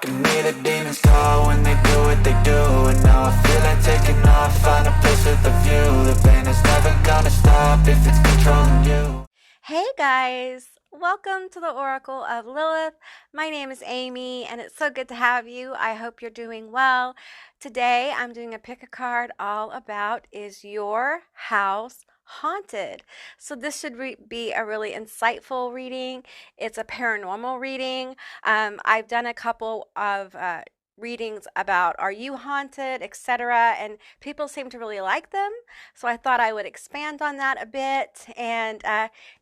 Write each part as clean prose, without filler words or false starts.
to me the demons call when they do what they do. And now I feel like taking off, find a place with a view. The pain is never gonna stop if it's controlling you. Hey guys, welcome to the Oracle of Lilith. My name is Amy and it's so good to have you. I hope you're doing well. Today I'm doing a pick a card all about, is your house haunted? So this should be a really insightful reading. It's a paranormal reading. I've done a couple of readings about are you haunted, etc., and people seem to really like them, so I thought I would expand on that a bit and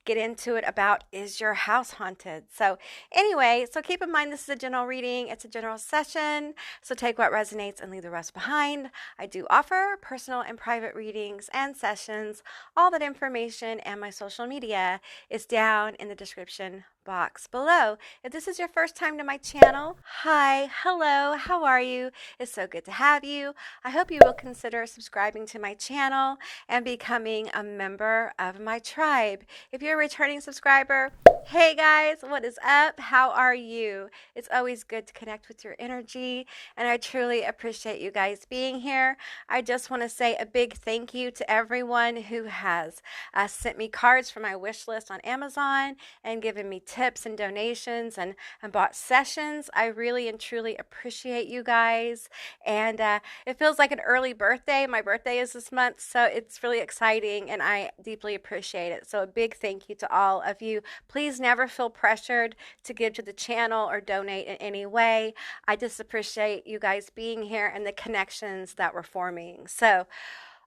get into it about, is your house haunted? So anyway, so keep in mind this is a general reading, it's a general session, so take what resonates and leave the rest behind. I do offer personal and private readings and sessions. All that information and my social media is down in the description box below. If this is your first time to my channel, hi, hello, how are you? It's so good to have you. I hope you will consider subscribing to my channel and becoming a member of my tribe. If you're a returning subscriber, hey guys, what is up? How are you? It's always good to connect with your energy, and I truly appreciate you guys being here. I just want to say a big thank you to everyone who has sent me cards for my wish list on Amazon and given me tips and donations and bought sessions. I really and truly appreciate you guys, and it feels like an early birthday. My birthday is this month, so it's really exciting and I deeply appreciate it. So a big thank you to all of you. Please never feel pressured to give to the channel or donate in any way. I just appreciate you guys being here and the connections that we're forming. So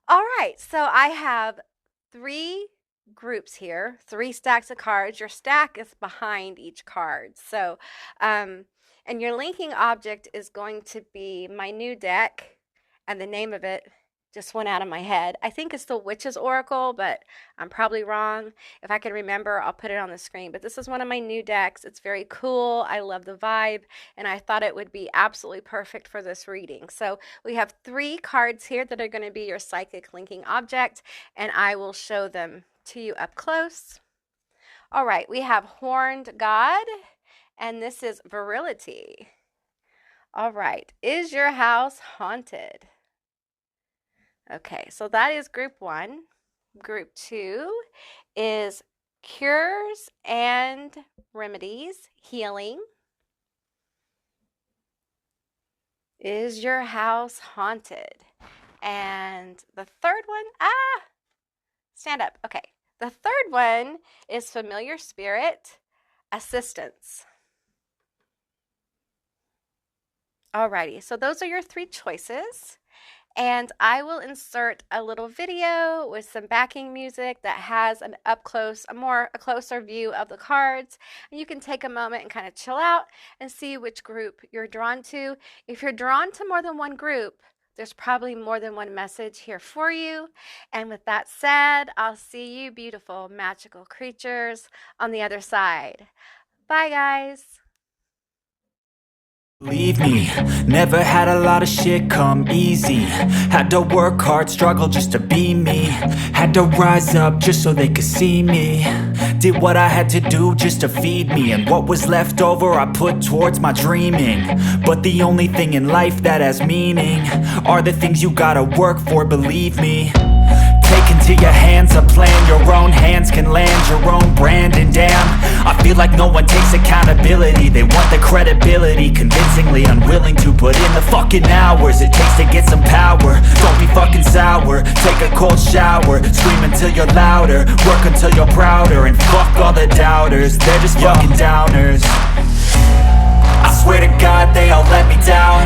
all right, so I have 3 groups here, 3 stacks of cards. Your stack is behind each card. So and your linking object is going to be my new deck, and the name of it just went out of my head. I think it's the Witch's Oracle, but I'm probably wrong. If I can remember, I'll put it on the screen. But this is one of my new decks. It's very cool. I love the vibe, and I thought it would be absolutely perfect for this reading. So we have 3 cards here that are going to be your psychic linking object, and I will show them to you up close. All right, we have Horned God, and this is Virility. All right, is your house haunted? Okay, so that is group 1. Group 2 is Cures and Remedies, Healing. Is your house haunted? And the third one, stand up. Okay, the third one is Familiar Spirit, Assistance. Alrighty, so those are your 3 choices. And I will insert a little video with some backing music that has an up close, a closer view of the cards. And you can take a moment and kind of chill out and see which group you're drawn to. If you're drawn to more than one group, there's probably more than one message here for you. And with that said, I'll see you beautiful, magical creatures on the other side. Bye, guys. Believe me, never had a lot of shit come easy. Had to work hard, struggle just to be me. Had to rise up just so they could see me. Did what I had to do just to feed me, and what was left over I put towards my dreaming. But the only thing in life that has meaning are the things you gotta work for, believe me. Take into your hands a plan, your own hands can land your own brand. And damn, I feel like no one takes accountability. They want the credibility, convincingly unwilling to put in the fucking hours it takes to get some power. Don't be fucking sour, take a cold shower, scream until you're louder, work until you're prouder, and fuck all the doubters, they're just fucking downers. I swear to God they all let me down.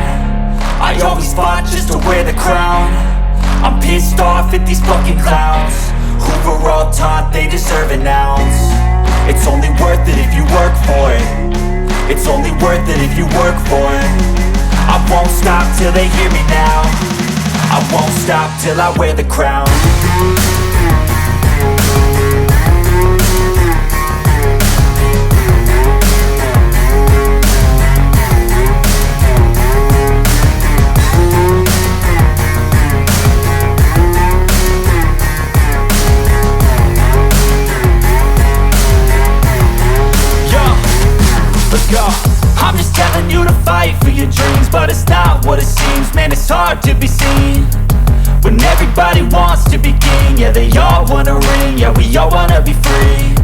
I always fought just to wear the crown. I'm pissed off at these fucking clowns who were all taught they deserve an ounce. It's only worth it if you work for it. It's only worth it if you work for it. I won't stop till they hear me now. I won't stop till I wear the crown. Let's go. I'm just telling you to fight for your dreams, but it's not what it seems. Man, it's hard to be seen when everybody wants to be king. Yeah, they all wanna ring, yeah, we all wanna be free.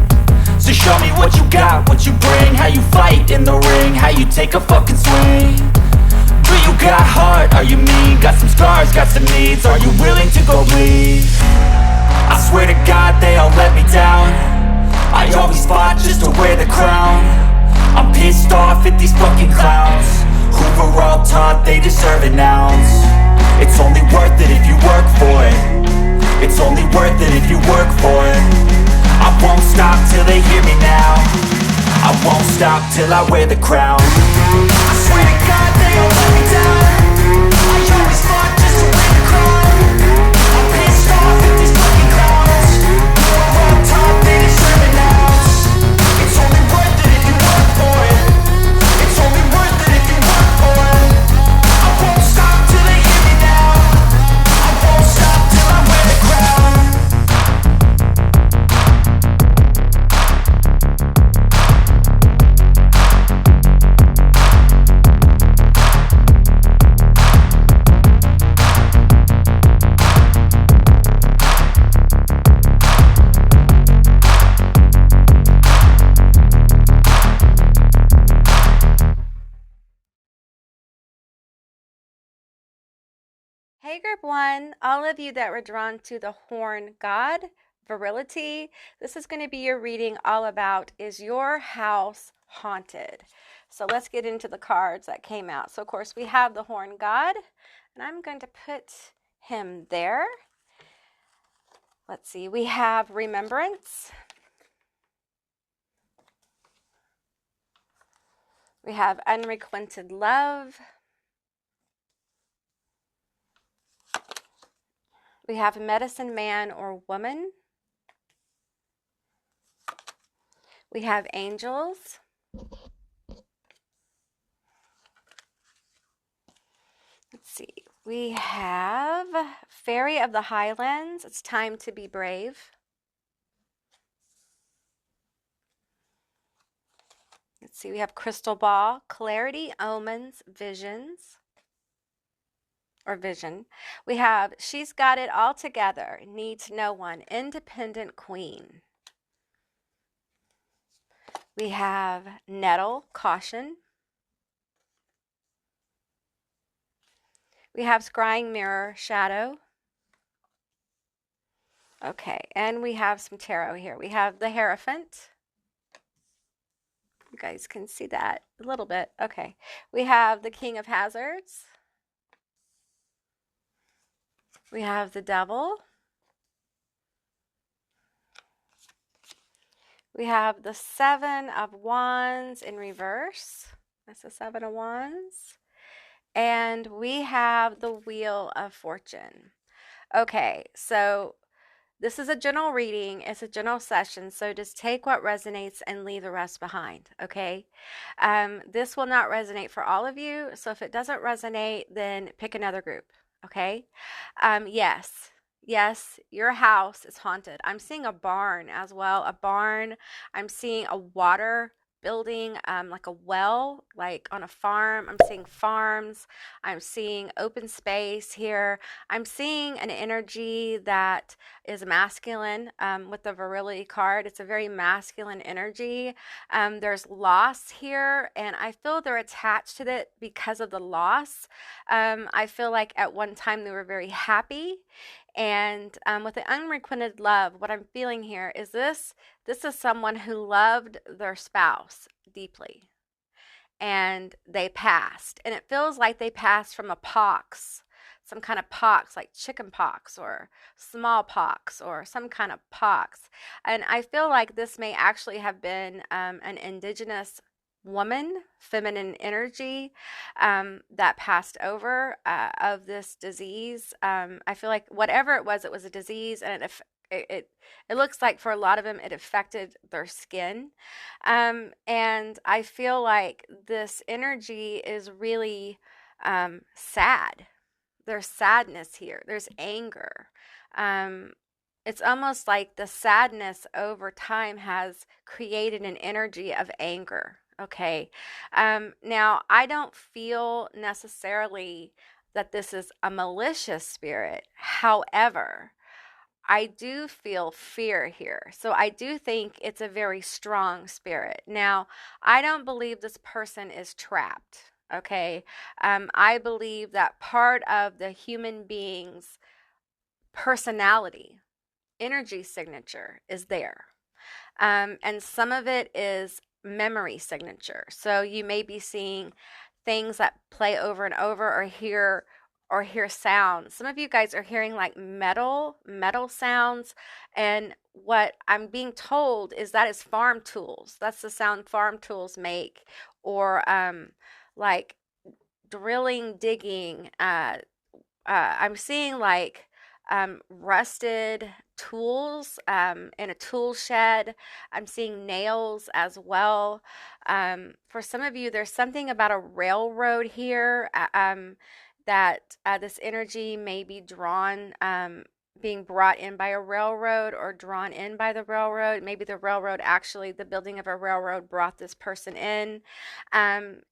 So show me what you got, what you bring, how you fight in the ring, how you take a fucking swing. Do you got heart, are you mean? Got some scars, got some needs, are you willing to go bleed? I swear to God they all let me down. I always fought just to wear the crown. I'm pissed off at these fucking clowns who were all taught they deserve an ounce. It's only worth it if you work for it. It's only worth it if you work for it. I won't stop till they hear me now. I won't stop till I wear the crown. I swear to God they all let me down. I always fought just to wear the crown. I'm pissed off at these fucking clowns who were all taught they deserve an ounce. It's only worth it if you work for it. It's only worth it if you work for it. I won't stop till they hear me now. I won't stop till I wear the crown. Hey, Group 1, all of you that were drawn to the Horn God, Virility, this is going to be your reading all about, is your house haunted? So let's get into the cards that came out. So, of course, we have the Horn God, and I'm going to put him there. Let's see, we have Remembrance. We have Unrequited Love. We have Medicine Man or Woman. We have Angels. Let's see. We have Fairy of the Highlands. It's time to be brave. Let's see. We have Crystal Ball, Clarity, Omens, Visions. Or Vision. We have She's Got It All Together, Needs No One, Independent Queen. We have Nettle, Caution. We have Scrying Mirror, Shadow. Okay, and we have some tarot here. We have the Hierophant. You guys can see that a little bit. Okay, we have the King of Hazards. We have the Devil. We have the Seven of Wands in reverse. That's the Seven of Wands. And we have the Wheel of Fortune. Okay, so this is a general reading. It's a general session, so just take what resonates and leave the rest behind, okay? This will not resonate for all of you, so if it doesn't resonate, then pick another group, okay? Yes, your house is haunted. I'm seeing a barn as well, a barn. I'm seeing a water building, like a well, like on a farm. I'm seeing farms. I'm seeing open space here. I'm seeing an energy that is masculine, with the virility card. It's a very masculine energy. There's loss here, and I feel they're attached to it because of the loss. I feel like at one time they were very happy. And with the unrequited love, what I'm feeling here is this is someone who loved their spouse deeply, and they passed. And it feels like they passed from a pox, some kind of pox, like chicken pox or smallpox or some kind of pox. And I feel like this may actually have been an indigenous woman, feminine energy, that passed over of this disease. I feel like whatever it was a disease, and it looks like for a lot of them it affected their skin. And I feel like this energy is really sad. There's sadness here. There's anger. It's almost like the sadness over time has created an energy of anger. Okay. Now, I don't feel necessarily that this is a malicious spirit. However, I do feel fear here. So I do think it's a very strong spirit. Now, I don't believe this person is trapped. Okay. I believe that part of the human being's personality, energy signature is there. And some of it is memory signature. So you may be seeing things that play over and over or hear sounds. Some of you guys are hearing like metal sounds, and what I'm being told is that is farm tools. That's the sound farm tools make, or like drilling, digging. I'm seeing like rusted tools in a tool shed. I'm seeing nails as well. For some of you, there's something about a railroad here that this energy may be drawn. Being brought in by a railroad or drawn in by the railroad. Maybe the railroad actually, the building of a railroad brought this person in. And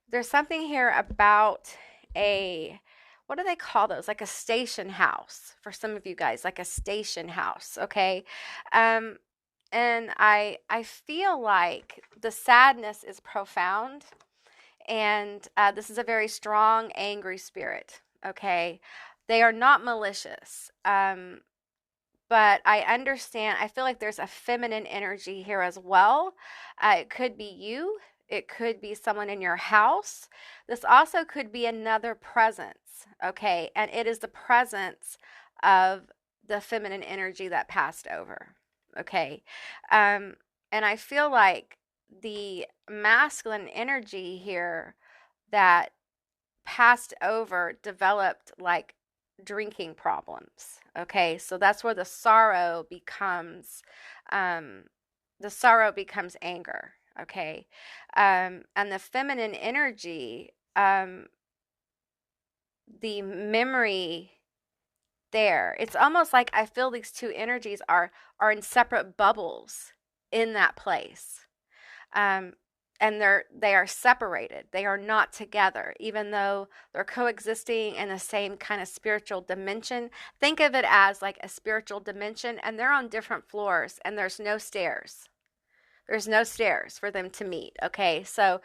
there's something here about a, what do they call those? Like a station house for some of you guys, like a station house, okay? Um, and I feel like the sadness is profound, and this is a very strong, angry spirit, okay? They are not malicious. But I understand, I feel like there's a feminine energy here as well. It could be you, it could be someone in your house. This also could be another presence, okay? And it is the presence of the feminine energy that passed over, okay? And I feel like the masculine energy here that passed over developed like drinking problems. Okay, so that's where the sorrow becomes anger. Okay, and the feminine energy, the memory there. It's almost like I feel these two energies are in separate bubbles in that place. Um, and they are separated. They are not together, even though they're coexisting in the same kind of spiritual dimension. Think of it as like a spiritual dimension, and they're on different floors, and there's no stairs. There's no stairs for them to meet. Okay, so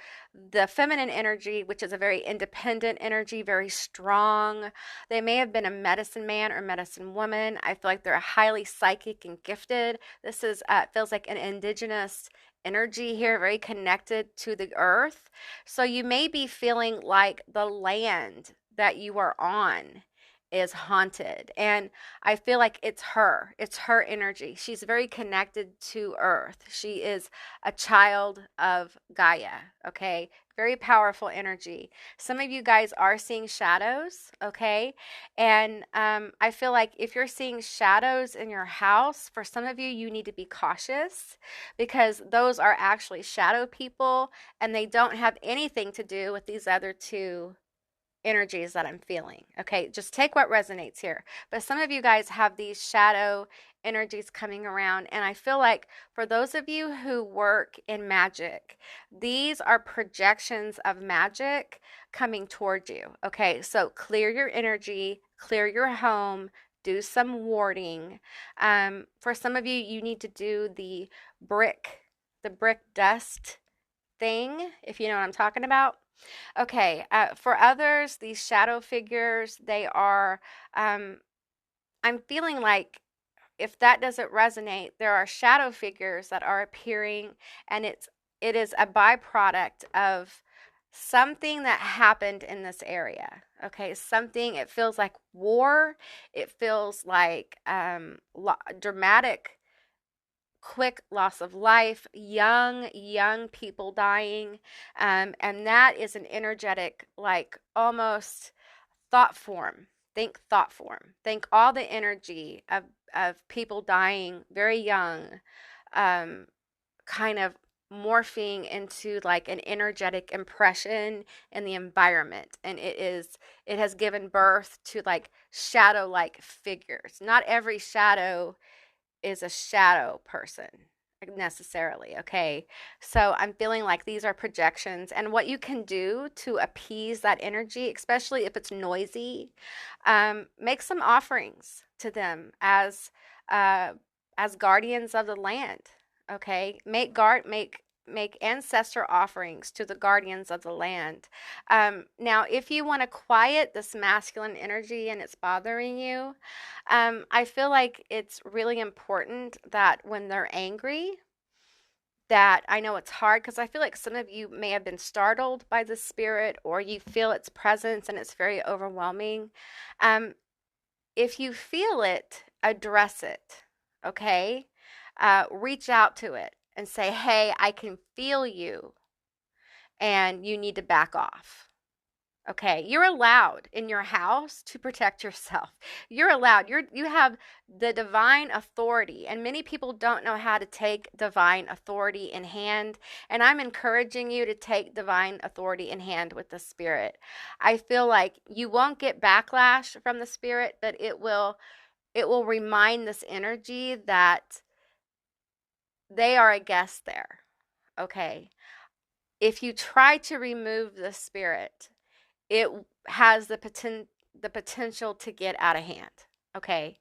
the feminine energy, which is a very independent energy, very strong. They may have been a medicine man or medicine woman. I feel like they're highly psychic and gifted. This is feels like an indigenous energy here, very connected to the earth. So you may be feeling like the land that you are on is haunted. And I feel like it's her energy. She's very connected to earth. She is a child of Gaia, okay? Very powerful energy. Some of you guys are seeing shadows, okay? And I feel like if you're seeing shadows in your house, for some of you, you need to be cautious because those are actually shadow people and they don't have anything to do with these other two energies that I'm feeling. Okay, just take what resonates here. But some of you guys have these shadow energies coming around, and I feel like for those of you who work in magic, these are projections of magic coming towards you. Okay, so clear your energy, clear your home. Do some warding. For some of you, you need to do the brick dust thing, if you know what I'm talking about. Okay, for others, these shadow figures, they are, I'm feeling like if that doesn't resonate, there are shadow figures that are appearing, and it is a byproduct of something that happened in this area. Okay, something, it feels like war, it feels like dramatic quick loss of life, young people dying, and that is an energetic, like almost thought form. Think thought form. Think all the energy of people dying very young, kind of morphing into like an energetic impression in the environment, and it has given birth to like shadow like figures. Not every shadow is a shadow person. necessarily. Okay. So I'm feeling like these are projections, and what you can do to appease that energy, especially if it's noisy, make some offerings to them uh, as guardians of the land. Okay. Make ancestor offerings to the guardians of the land. Now, if you want to quiet this masculine energy and it's bothering you, I feel like it's really important that when they're angry, that I know it's hard because I feel like some of you may have been startled by the spirit or you feel its presence and it's very overwhelming. Um, if you feel it, address it, okay? Reach out to it and say, hey, I can feel you and you need to back off. Okay, you're allowed in your house to protect yourself. You're allowed. You have the divine authority, and many people don't know how to take divine authority in hand, and I'm encouraging you to take divine authority in hand with the spirit. I feel like you won't get backlash from the spirit, but it will remind this energy that they are a guest there. Okay. If you try to remove the spirit, it has the potential to get out of hand. Okay.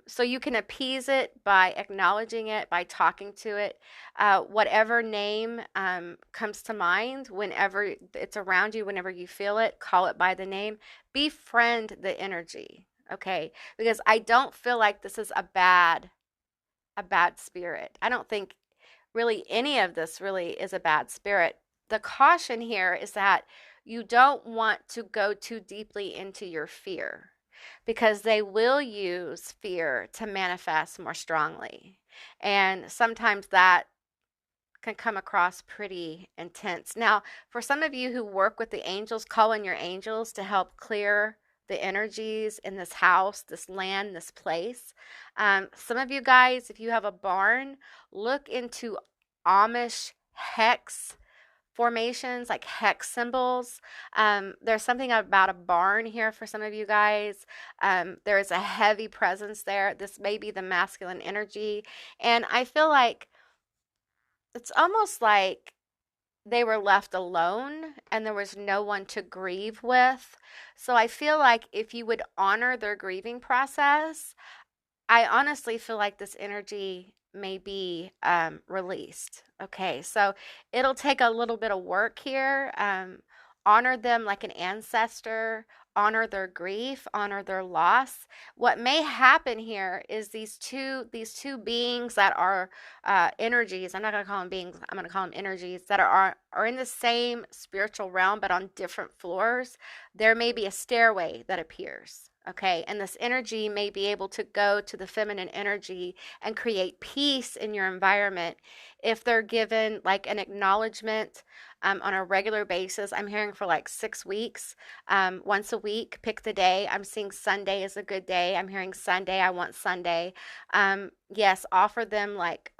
So you can appease it by acknowledging it, by talking to it. Whatever name comes to mind whenever it's around you, whenever you feel it, call it by the name. Befriend the energy. Okay. Because I don't feel like this is a bad spirit. I don't think really any of this really is a bad spirit. The caution here is that you don't want to go too deeply into your fear because they will use fear to manifest more strongly. And sometimes that can come across pretty intense. Now, for some of you who work with the angels, call in your angels to help clear the energies in this house, this land, this place. Some of you guys, if you have a barn, look into Amish hex formations, like hex symbols. There's something about a barn here for some of you guys. There is a heavy presence there. This may be the masculine energy. And I feel like it's almost like they were left alone and there was no one to grieve with. So I feel like if you would honor their grieving process, I honestly feel like this energy may be released. Okay, so it'll take a little bit of work here. Honor them like an ancestor, honor their grief, honor their loss. What may happen here is these two beings that are energies. I'm not going to call them beings. I'm going to call them energies that are in the same spiritual realm but on different floors. There may be a stairway that appears. Okay, and this energy may be able to go to the feminine energy and create peace in your environment if they're given like an acknowledgement on a regular basis. I'm hearing for like 6 weeks, once a week, pick the day. I'm seeing Sunday is a good day. I'm hearing Sunday, I want Sunday. Yes, offer them like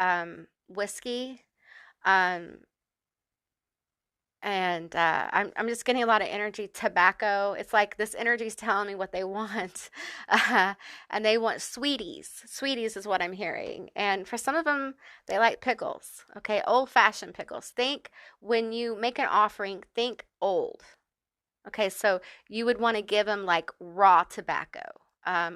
whiskey. Um, and I'm just getting a lot of energy. Tobacco. It's like this energy is telling me what they want, and they want sweeties. Sweeties is what I'm hearing. And for some of them, they like pickles. Okay, old-fashioned pickles. Think when you make an offering, think old. Okay, so you would want to give them like raw tobacco,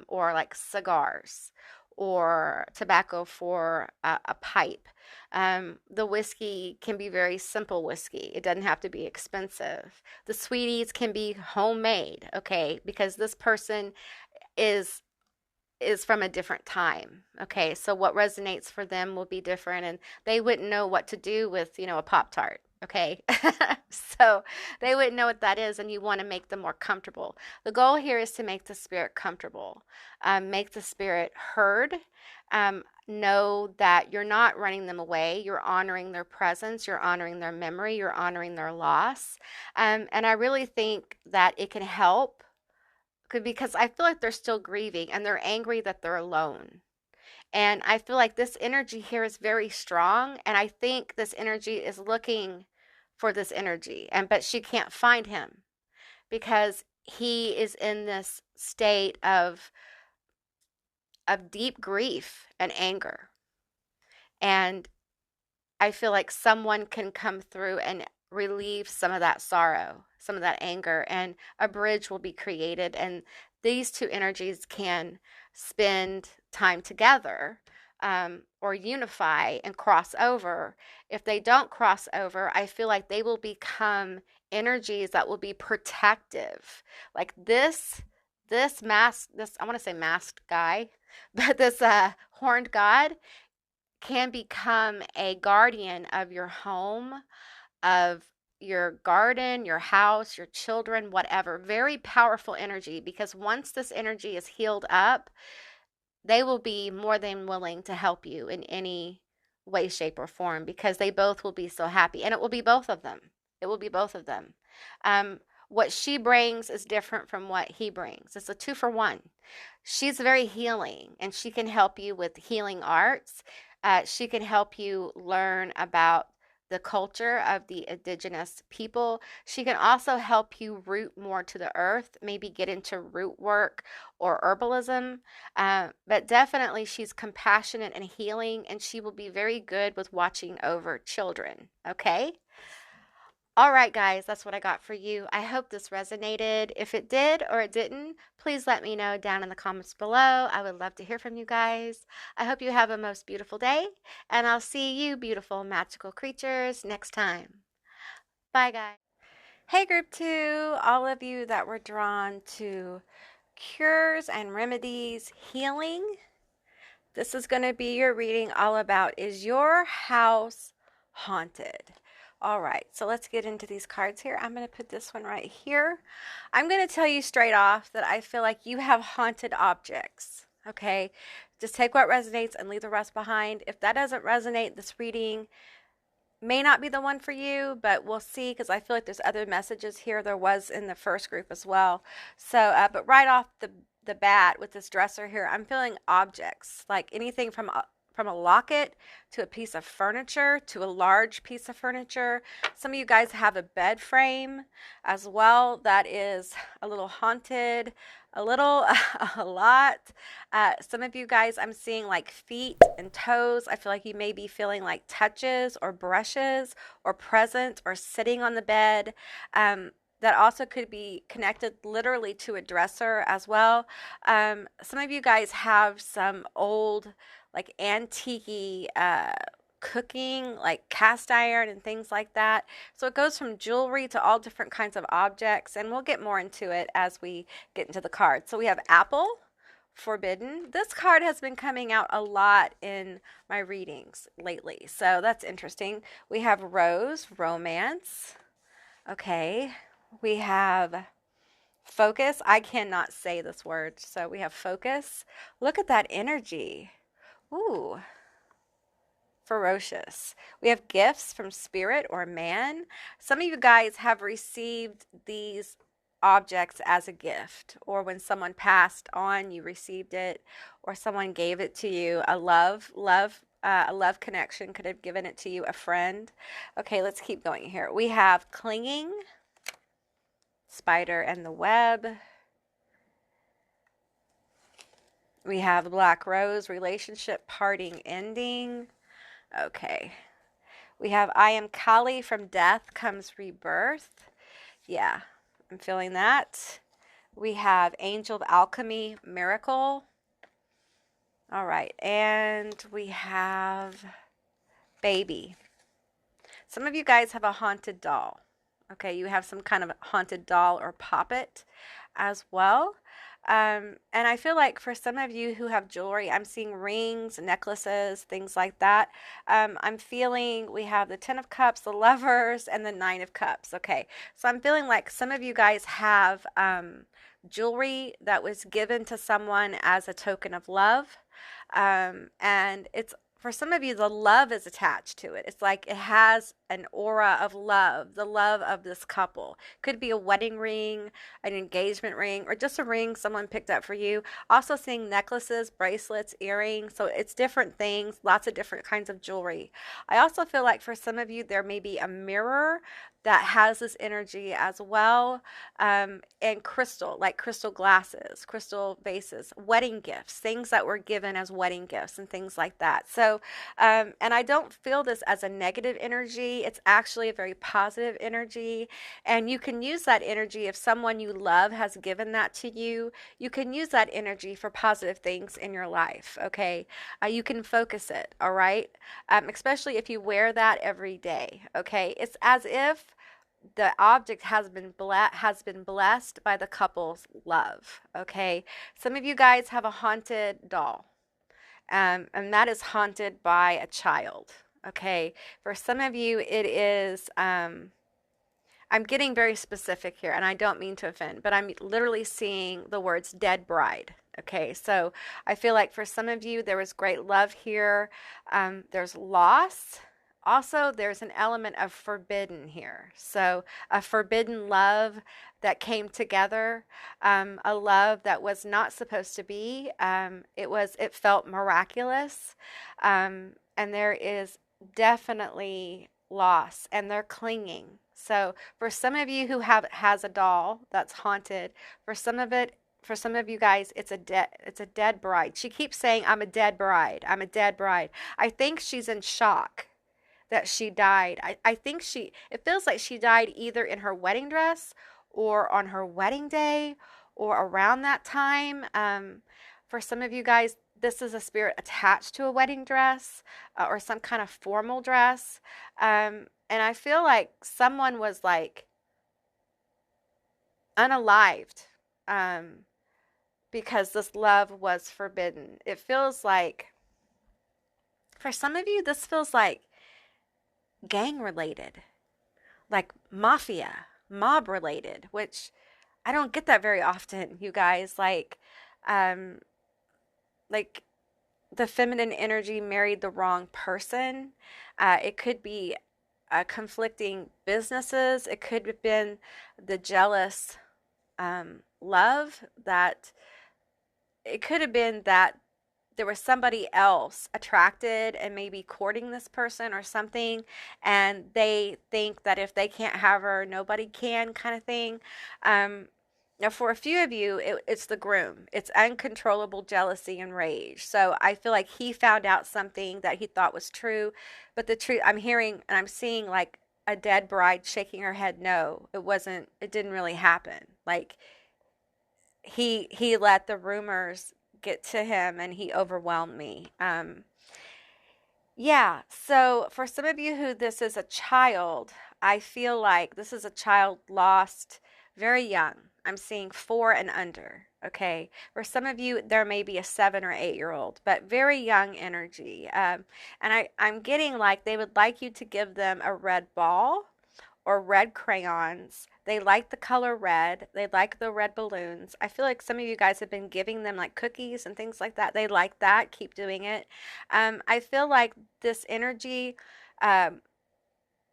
or like cigars, or tobacco for a pipe. The whiskey can be very simple whiskey. It doesn't have to be expensive. The sweeties can be homemade, okay, because this person is from a different time. Okay, so what resonates for them will be different, and they wouldn't know what to do with, a Pop Tart. Okay, so they wouldn't know what that is, and you want to make them more comfortable. The goal here is to make the spirit comfortable, make the spirit heard. Know that you're not running them away, you're honoring their presence, you're honoring their memory, you're honoring their loss. And I really think that it can help because I feel like they're still grieving and they're angry that they're alone. And I feel like this energy here is very strong. And I think this energy is looking for this energy. But she can't find him because he is in this state of deep grief and anger. And I feel like someone can come through and relieve some of that sorrow, some of that anger, and a bridge will be created. And these two energies can spend time together, or unify and cross over. If they don't cross over, I feel like they will become energies that will be protective. Like this mask, this, I want to say masked guy, but this horned god can become a guardian of your home, of your garden, your house, your children, whatever. Very powerful energy, because once this energy is healed up, they will be more than willing to help you in any way, shape, or form, because they both will be so happy. And it will be both of them. It will be both of them. What she brings is different from what he brings. It's a 2-for-1. She's very healing, and she can help you with healing arts. She can help you learn about the culture of the indigenous people. She can also help you root more to the earth, maybe get into root work or herbalism. But definitely, she's compassionate and healing, and she will be very good with watching over children. Okay? All right, guys, that's what I got for you. I hope this resonated. If it did or it didn't, please let me know down in the comments below. I would love to hear from you guys. I hope you have a most beautiful day, and I'll see you, beautiful magical creatures, next time. Bye, guys. Hey, group 2, all of you that were drawn to cures and remedies, healing. This is going to be your reading all about, is your house haunted? All right, so let's get into these cards here. I'm going to put this one right here. I'm going to tell you straight off that I feel like you have haunted objects, okay? Just take what resonates and leave the rest behind. If that doesn't resonate, this reading may not be the one for you, but we'll see, because I feel like there's other messages here. There was in the first group as well. So, but right off the bat with this dresser here, I'm feeling objects, like anything from a locket to a piece of furniture to a large piece of furniture. Some of you guys have a bed frame as well that is a little haunted, a lot. Some of you guys, I'm seeing like feet and toes. I feel like you may be feeling like touches or brushes or present or sitting on the bed. That also could be connected literally to a dresser as well. Some of you guys have some old, like antique cooking, like cast iron and things like that. So it goes from jewelry to all different kinds of objects, and we'll get more into it as we get into the cards. So we have apple, forbidden. This card has been coming out a lot in my readings lately, so that's interesting. We have rose, romance. Okay. We have focus. I cannot say this word. So we have focus. Look at that energy. Ooh, ferocious. We have gifts from spirit or man. Some of you guys have received these objects as a gift, or when someone passed on, you received it, or someone gave it to you. A love connection could have given it to you, a friend. Okay, let's keep going here. We have clinging, spider and the web. We have black rose, relationship parting, ending. Okay. We have I am Kali, from death comes rebirth. Yeah, I'm feeling that. We have angel of alchemy, miracle. All right. And we have baby. Some of you guys have a haunted doll. Okay, you have some kind of haunted doll or puppet as well. And I feel like for some of you who have jewelry, I'm seeing rings, necklaces, things like that. I'm feeling we have the 10 of Cups, the Lovers, and the 9 of Cups. Okay, so I'm feeling like some of you guys have jewelry that was given to someone as a token of love. And it's, for some of you, the love is attached to it. It's like it has an aura of love, the love of this couple. Could be a wedding ring, an engagement ring, or just a ring someone picked up for you. Also seeing necklaces, bracelets, earrings. So it's different things, lots of different kinds of jewelry. I also feel like for some of you, there may be a mirror that has this energy as well, and crystal, like crystal glasses, crystal vases, wedding gifts, things that were given as wedding gifts and things like that. So, and I don't feel this as a negative energy. It's actually a very positive energy. And you can use that energy if someone you love has given that to you. You can use that energy for positive things in your life, okay? You can focus it, all right? Especially if you wear that every day, okay? It's as if the object has been blessed by the couple's love, okay? Some of you guys have a haunted doll, and that is haunted by a child, okay? For some of you, it is, I'm getting very specific here, and I don't mean to offend, but I'm literally seeing the words dead bride. Okay, so I feel like for some of you, there was great love here. There's loss. Also, there's an element of forbidden here. So a forbidden love that came together, a love that was not supposed to be. It felt miraculous, and there is definitely loss, and they're clinging. So for some of you who has a doll that's haunted, for some of you guys, it's a dead bride. She keeps saying, "I'm a dead bride. I'm a dead bride." I think she's in shock that she died. I think it feels like she died either in her wedding dress or on her wedding day or around that time. For some of you guys, this is a spirit attached to a wedding dress, or some kind of formal dress. And I feel like someone was like unalived, because this love was forbidden. It feels like, for some of you, this feels like gang related, like mafia, mob related, which I don't get that very often, you guys. Like the feminine energy married the wrong person. It could be conflicting businesses. It could have been the jealous love that it could have been that there was somebody else attracted and maybe courting this person or something, and they think that if they can't have her, nobody can, kind of thing. Now, for a few of you, it's the groom. It's uncontrollable jealousy and rage. So I feel like he found out something that he thought was true, but the truth, I'm hearing and I'm seeing like a dead bride shaking her head, no, it wasn't, it didn't really happen. Like he let the rumors get to him and he overwhelmed me. Yeah, so for some of you who this is a child, I feel like this is a child lost very young. I'm seeing 4 and under, okay? For some of you, there may be a 7 or 8-year-old, but very young energy. And I'm getting like they would like you to give them a red ball or red crayons. They like the color red. They like the red balloons. I feel like some of you guys have been giving them like cookies and things like that. They like that. Keep doing it. I feel like um,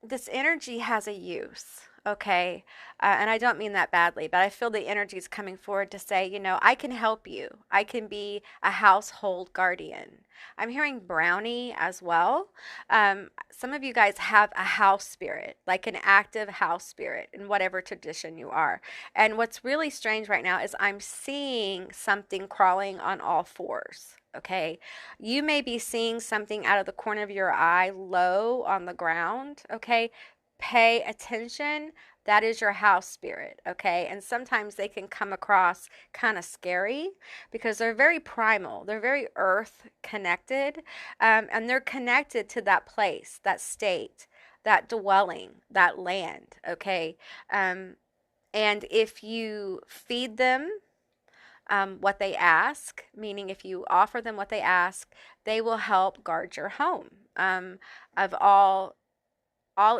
this energy has a use, okay? And I don't mean that badly, but I feel the energy is coming forward to say, I can help you. I can be a household guardian. I'm hearing brownie as well. Some of you guys have a house spirit, like an active house spirit in whatever tradition you are. And what's really strange right now is I'm seeing something crawling on all fours. Okay, you may be seeing something out of the corner of your eye low on the ground. Okay, pay attention. That is your house spirit. Okay, and sometimes they can come across kind of scary because they're very primal, they're very earth connected, and they're connected to that place, that state, that dwelling, that land. Okay, and if you feed them what they ask, meaning if you offer them what they ask, they will help guard your home of all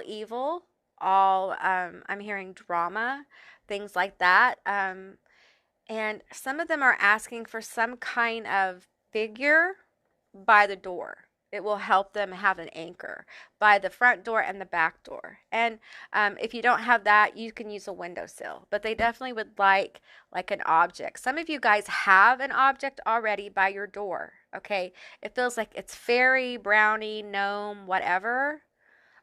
evil, all I'm hearing drama, things like that. And some of them are asking for some kind of figure by the door. It will help them have an anchor by the front door and the back door. And if you don't have that, you can use a windowsill. But they definitely would like an object. Some of you guys have an object already by your door. Okay, it feels like it's fairy, brownie, gnome, whatever.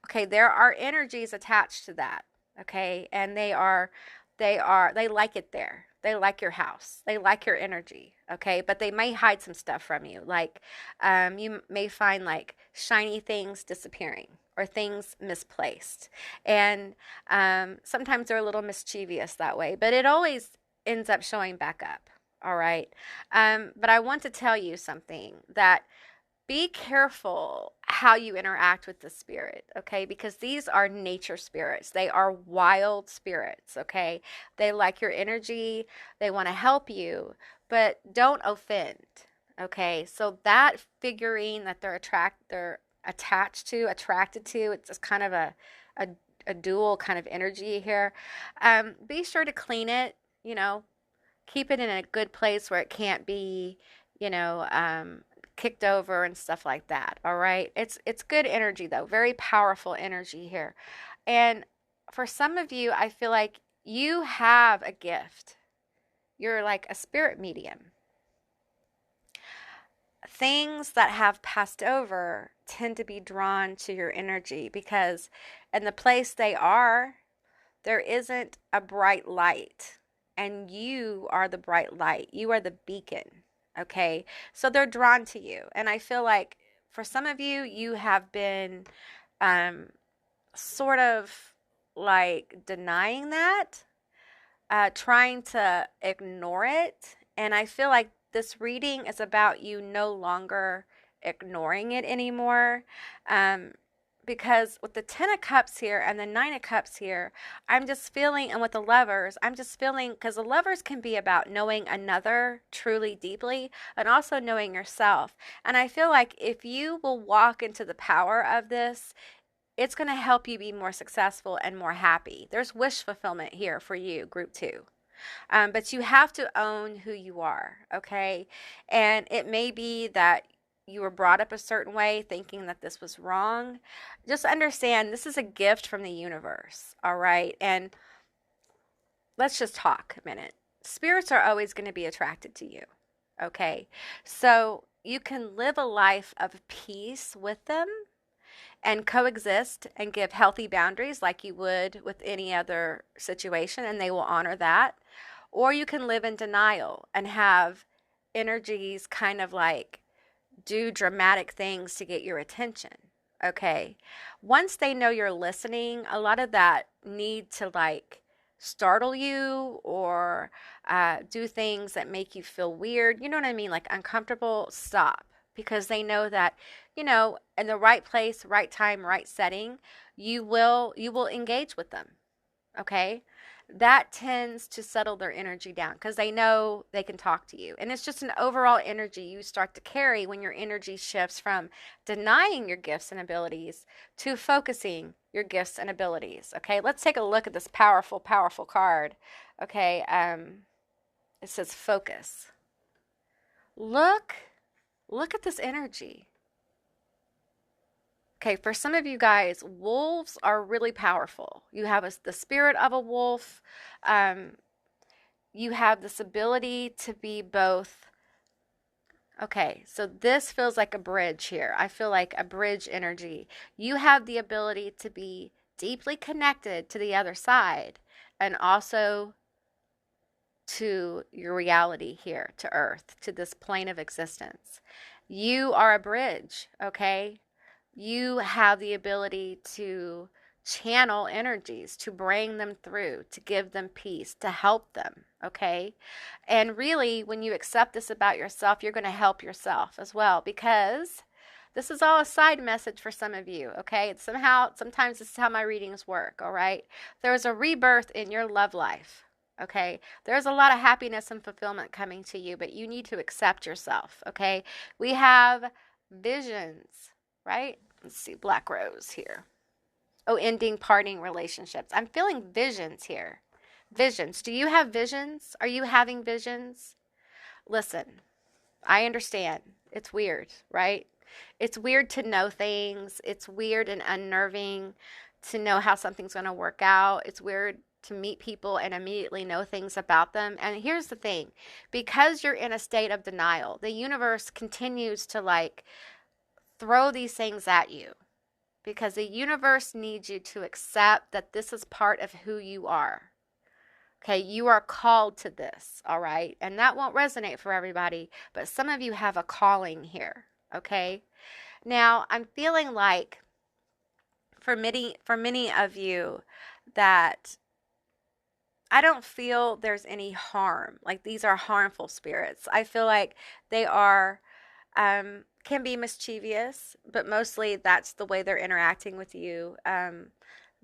Okay, there are energies attached to that. Okay, and they like it there. They like your house. They like your energy. Okay, but they may hide some stuff from you. Like you may find like shiny things disappearing or things misplaced, and sometimes they're a little mischievous that way. But it always ends up showing back up. All right, but I want to tell you something that be careful how you interact with the spirit, okay? Because these are nature spirits. They are wild spirits, okay? They like your energy. They want to help you, but don't offend, okay? So that figurine that they're attracted to, it's just kind of a, a dual kind of energy here. Be sure to clean it, keep it in a good place where it can't be, you know, kicked over and stuff like that. All right. It's good energy though. Very powerful energy here. And for some of you, I feel like you have a gift. You're like a spirit medium. Things that have passed over tend to be drawn to your energy because in the place they are, there isn't a bright light. And you are the bright light. You are the beacon. Okay, so they're drawn to you. And I feel like for some of you, you have been sort of like denying that, trying to ignore it. And I feel like this reading is about you no longer ignoring it anymore. Because with the 10 of cups here and the 9 of cups here, I'm just feeling, and with the lovers, I'm just feeling, because the lovers can be about knowing another truly deeply and also knowing yourself. And I feel like if you will walk into the power of this, it's going to help you be more successful and more happy. There's wish fulfillment here for you, group 2. But you have to own who you are, okay? And it may be that you were brought up a certain way thinking that this was wrong. Just understand this is a gift from the universe, all right? And let's just talk a minute. Spirits are always going to be attracted to you, okay? So you can live a life of peace with them and coexist and give healthy boundaries like you would with any other situation, and they will honor that. Or you can live in denial and have energies kind of like do dramatic things to get your attention. Okay. Once they know you're listening, a lot of that need to like startle you or do things that make you feel weird. You know what I mean? Like uncomfortable, stop. Because they know that, in the right place, right time, right setting, you will engage with them. Okay. That tends to settle their energy down because they know they can talk to you. And it's just an overall energy you start to carry when your energy shifts from denying your gifts and abilities to focusing your gifts and abilities. Okay, let's take a look at this powerful, powerful card. Okay, it says focus. Look at this energy. Okay, for some of you guys, wolves are really powerful. You have the spirit of a wolf. You have this ability to be both. Okay, so this feels like a bridge here. I feel like a bridge energy. You have the ability to be deeply connected to the other side and also to your reality here, to Earth, to this plane of existence. You are a bridge, okay? You have the ability to channel energies, to bring them through, to give them peace, to help them, okay? And really, when you accept this about yourself, you're going to help yourself as well, because this is all a side message for some of you, okay? It's sometimes this is how my readings work, all right? There's a rebirth in your love life, okay? There's a lot of happiness and fulfillment coming to you, but you need to accept yourself, okay? We have visions, right? Let's see, Black Rose here. Oh, ending, parting relationships. I'm feeling visions here. Visions. Do you have visions? Are you having visions? Listen, I understand. It's weird, right? It's weird to know things. It's weird and unnerving to know how something's going to work out. It's weird to meet people and immediately know things about them. And here's the thing, because you're in a state of denial, the universe continues to like throw these things at you because the universe needs you to accept that this is part of who you are. Okay, you are called to this, all right? And that won't resonate for everybody, but some of you have a calling here, okay? Now, I'm feeling like for many of you that I don't feel there's any harm. Like these are harmful spirits. I feel like they are can be mischievous, but mostly that's the way they're interacting with you.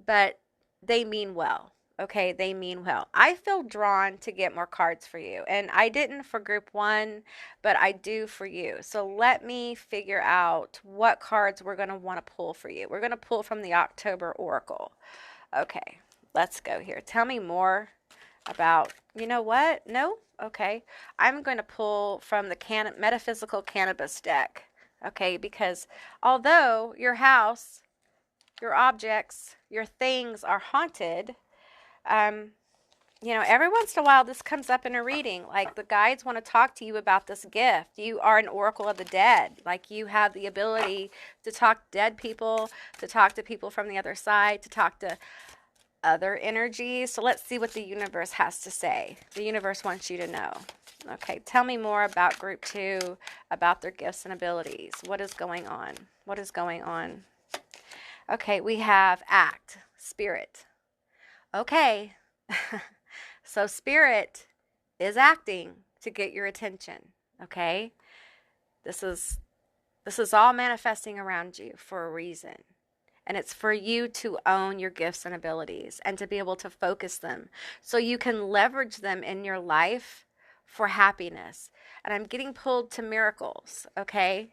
But they mean well. Okay, they mean well. I feel drawn to get more cards for you, and I didn't for group one, but I do for you. So let me figure out what cards we're going to want to pull for you. We're going to pull from the October Oracle. Okay, let's go here. Tell me more about, you know what? No? Okay. I'm going to pull from the Metaphysical Cannabis deck. Okay, because although your house, your objects, your things are haunted, every once in a while this comes up in a reading. Like the guides want to talk to you about this gift. You are an oracle of the dead. Like you have the ability to talk to dead people, to talk to people from the other side, to talk to other energies. So let's see what the universe has to say. The universe wants you to know. Okay, tell me more about group two, about their gifts and abilities. What is going on? What is going on? Okay, we have act, spirit. Okay, so spirit is acting to get your attention. Okay, this is all manifesting around you for a reason. And it's for you to own your gifts and abilities and to be able to focus them so you can leverage them in your life for happiness. And I'm getting pulled to miracles, okay?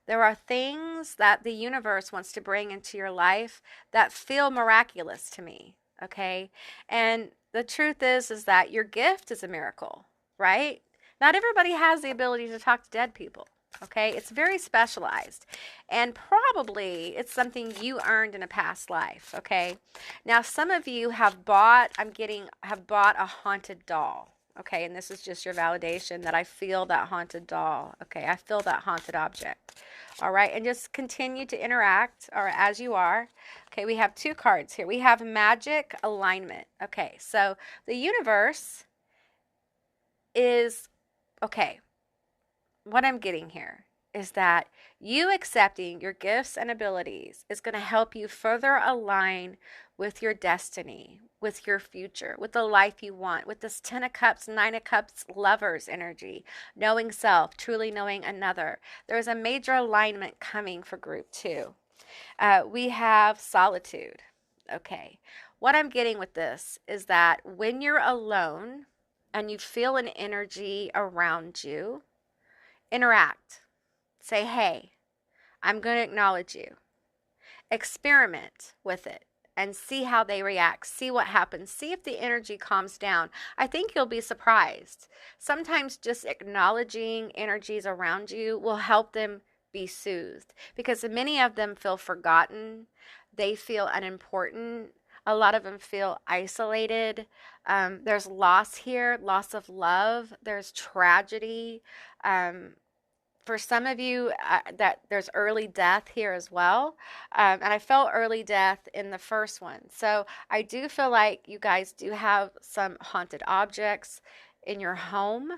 There are things that the universe wants to bring into your life that feel miraculous to me, okay? And the truth is that your gift is a miracle, right? Not everybody has the ability to talk to dead people. Okay, it's very specialized, and probably it's something you earned in a past life. Okay, now some of you have bought a haunted doll. Okay, and this is just your validation that I feel that haunted doll. Okay, I feel that haunted object. All right, and just continue to interact or as you are. Okay, we have two cards here. We have magic alignment. Okay, so the universe is okay. What I'm getting here is that you accepting your gifts and abilities is going to help you further align with your destiny, with your future, with the life you want, with this 10 of Cups, 9 of Cups, lovers energy, knowing self, truly knowing another. There's a major alignment coming for group two. We have solitude. Okay. What I'm getting with this is that when you're alone and you feel an energy around you, interact. Say, hey, I'm going to acknowledge you. Experiment with it and see how they react. See what happens. See if the energy calms down. I think you'll be surprised. Sometimes just acknowledging energies around you will help them be soothed because many of them feel forgotten. They feel unimportant. A lot of them feel isolated. There's loss here, loss of love. There's tragedy. For some of you, that there's early death here as well. And I felt early death in the first one. So I do feel like you guys do have some haunted objects in your home.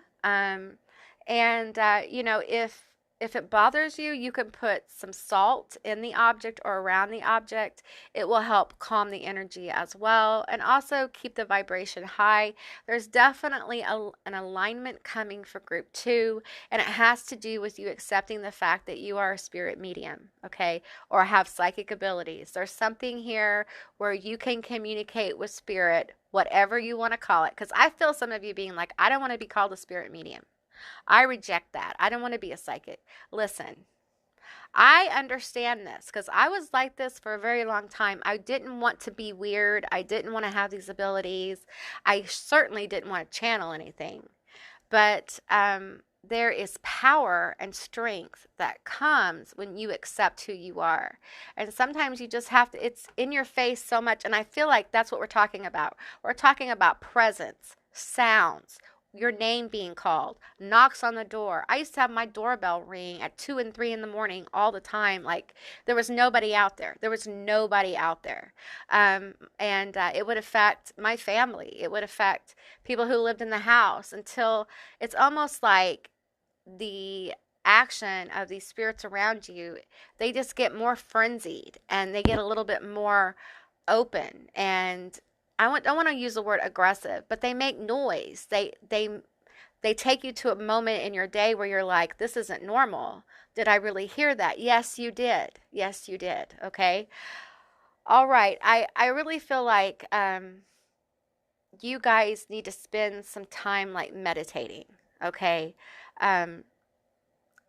If it bothers you, you can put some salt in the object or around the object. It will help calm the energy as well and also keep the vibration high. There's definitely an alignment coming for group two, and it has to do with you accepting the fact that you are a spirit medium, okay, or have psychic abilities. There's something here where you can communicate with spirit, whatever you want to call it, because I feel some of you being like, I don't want to be called a spirit medium. I reject that. I don't want to be a psychic. Listen, I understand this because I was like this for a very long time. I didn't want to be weird. I didn't want to have these abilities. I certainly didn't want to channel anything. But there is power and strength that comes when you accept who you are. And sometimes you just have to, it's in your face so much. And I feel like that's what we're talking about. We're talking about presence, sounds, your name being called, knocks on the door. I used to have my doorbell ring at 2 and 3 in the morning all the time. Like there was nobody out there. There was nobody out there. And it would affect my family. It would affect people who lived in the house until it's almost like the action of these spirits around you, they just get more frenzied and they get a little bit more open. And don't want to use the word aggressive, but they make noise. They take you to a moment in your day where you're like, this isn't normal. Did I really hear that? Yes, you did. Yes, you did. Okay. All right. I really feel like you guys need to spend some time like meditating. Okay.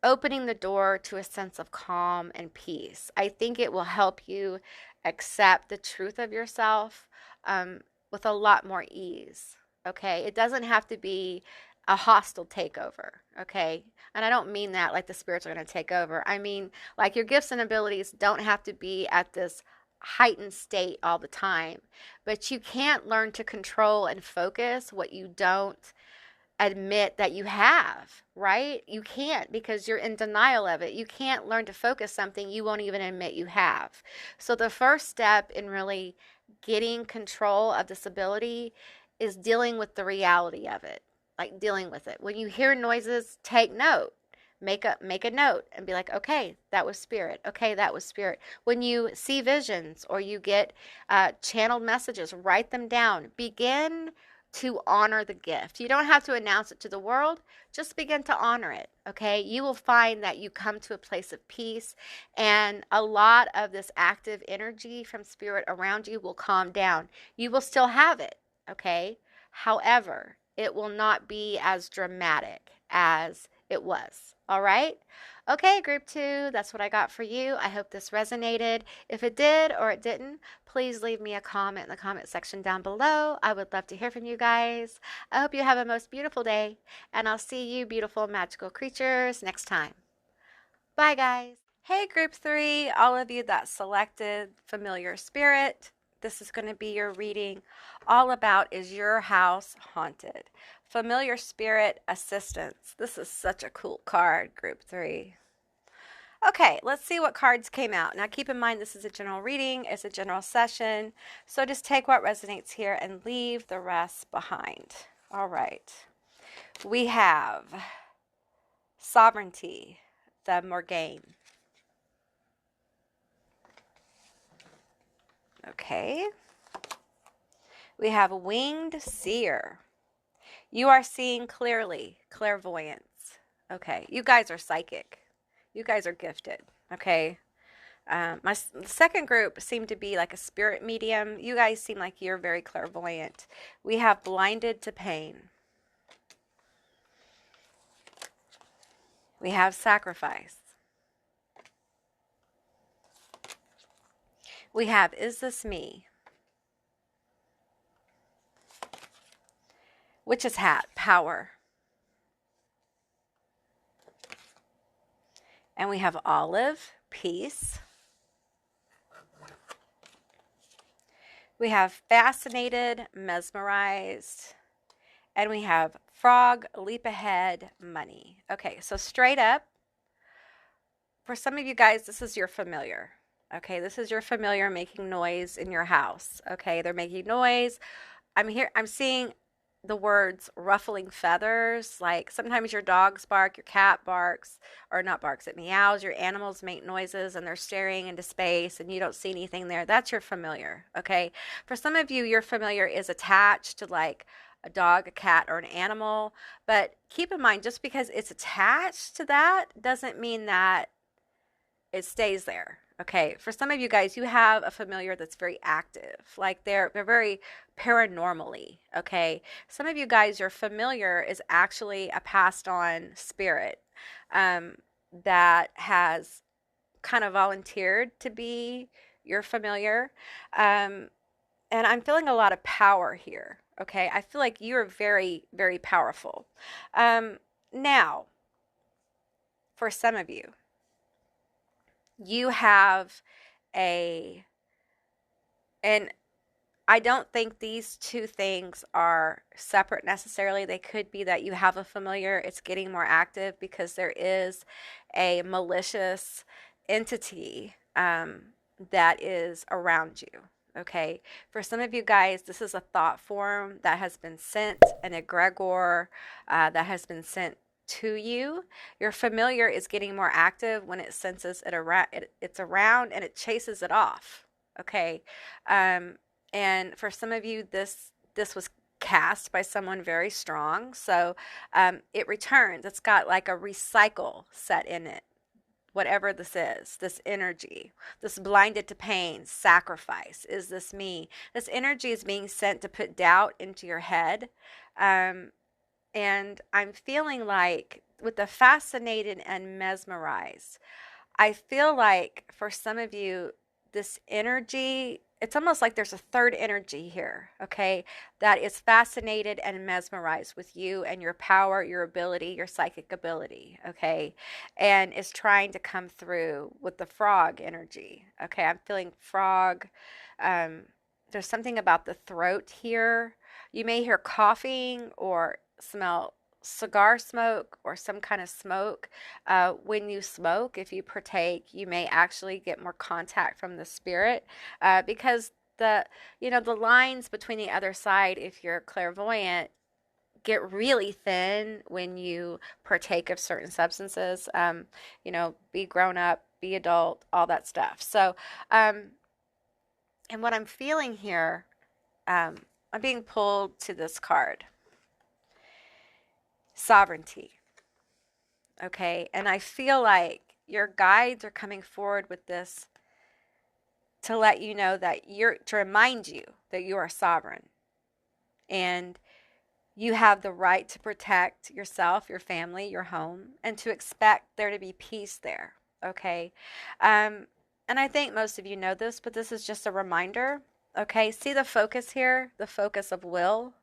Opening the door to a sense of calm and peace. I think it will help you accept the truth of yourself with a lot more ease. Okay. It doesn't have to be a hostile takeover. Okay. And I don't mean that like the spirits are going to take over. I mean, like your gifts and abilities don't have to be at this heightened state all the time, but you can't learn to control and focus what you don't admit that you have, right? You can't because you're in denial of it. You can't learn to focus something you won't even admit you have. So the first step in really getting control of this ability is dealing with the reality of it, like dealing with it. When you hear noises, take note. Make a note and be like, okay, that was spirit. Okay, that was spirit. When you see visions or you get channeled messages, write them down. Begin to honor the gift. You don't have to announce it to the world. Just begin to honor it. Okay, you will find that you come to a place of peace, and a lot of this active energy from spirit around you will calm down. You will still have it. Okay, however, it will not be as dramatic as it was. All right. Okay, group 2, that's what I got for you. I hope this resonated. If it did or it didn't, please leave me a comment in the comment section down below. I would love to hear from you guys. I hope you have a most beautiful day, and I'll see you beautiful magical creatures next time. Bye, guys. Hey, group 3, all of you that selected familiar spirit. This is going to be your reading all about, is your house haunted? Familiar spirit assistance. This is such a cool card, group 3. Okay, let's see what cards came out. Now keep in mind this is a general reading, it's a general session, so just take what resonates here and leave the rest behind. All right. We have Sovereignty, the Morgaine. Okay. We have Winged Seer. You are seeing clearly. Clairvoyance. Okay. You guys are psychic. You guys are gifted. Okay. My second group seemed to be like a spirit medium. You guys seem like you're very clairvoyant. We have Blinded to Pain. We have Sacrifice. We have Is This Me? Witch's Hat, Power. And we have Olive, Peace. We have Fascinated, Mesmerized. And we have Frog, Leap Ahead, Money. Okay, so straight up, for some of you guys, this is your familiar. Okay, this is your familiar making noise in your house. Okay, they're making noise. I'm seeing the words ruffling feathers. Like sometimes your dogs bark, your cat barks, or not barks, it meows. Your animals make noises and they're staring into space and you don't see anything there. That's your familiar. Okay, for some of you, your familiar is attached to like a dog, a cat, or an animal. But keep in mind, just because it's attached to that doesn't mean that it stays there. Okay, for some of you guys, you have a familiar that's very active, like they're very paranormally. Okay, some of you guys, your familiar is actually a passed on spirit that has kind of volunteered to be your familiar, and I'm feeling a lot of power here. Okay, I feel like you're very, very powerful. Now, for some of you, you have and I don't think these two things are separate necessarily. They could be that you have a familiar, it's getting more active because there is a malicious entity that is around you. Okay. For some of you guys, this is a thought form that has been sent, an egregor that has been sent to you. Your familiar is getting more active when it senses it around, it's around and it chases it off. Okay. And for some of you, this was cast by someone very strong. So it returns. It's got like a recycle set in it. Whatever this is, this energy, this blinded to pain, sacrifice, is this me? This energy is being sent to put doubt into your head. And I'm feeling like with the fascinated and mesmerized, I feel like for some of you, this energy, it's almost like there's a third energy here, okay, that is fascinated and mesmerized with you and your power, your ability, your psychic ability, okay, and is trying to come through with the frog energy, okay. I'm feeling frog. There's something about the throat here. You may hear coughing or smell cigar smoke or some kind of smoke. When you smoke, if you partake, you may actually get more contact from the spirit because the lines between the other side, if you're clairvoyant, get really thin when you partake of certain substances. Be grown up, be adult, all that stuff. So, and what I'm feeling here, I'm being pulled to this card. Sovereignty. Okay. And I feel like your guides are coming forward with this to let you know that to remind you that you are sovereign and you have the right to protect yourself, your family, your home, and to expect there to be peace there. Okay. And I think most of you know this, but this is just a reminder. Okay. See the focus here, the focus of will.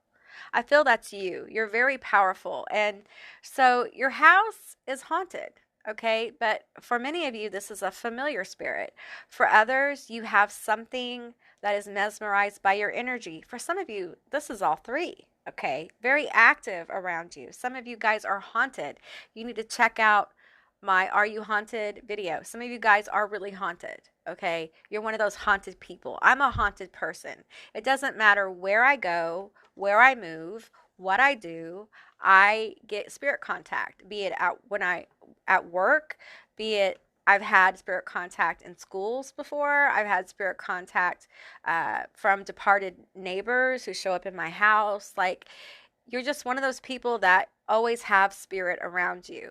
I feel that's you. You're very powerful. And so your house is haunted, okay? But for many of you, this is a familiar spirit. For others, you have something that is mesmerized by your energy. For some of you, this is all three, okay? Very active around you. Some of you guys are haunted. You need to check out my Are You Haunted video. Some of you guys are really haunted, okay? You're one of those haunted people. I'm a haunted person. It doesn't matter where I go, where I move, what I do, I get spirit contact, be it at work, be it I've had spirit contact in schools before. I've had spirit contact from departed neighbors who show up in my house. Like, you're just one of those people that always have spirit around you.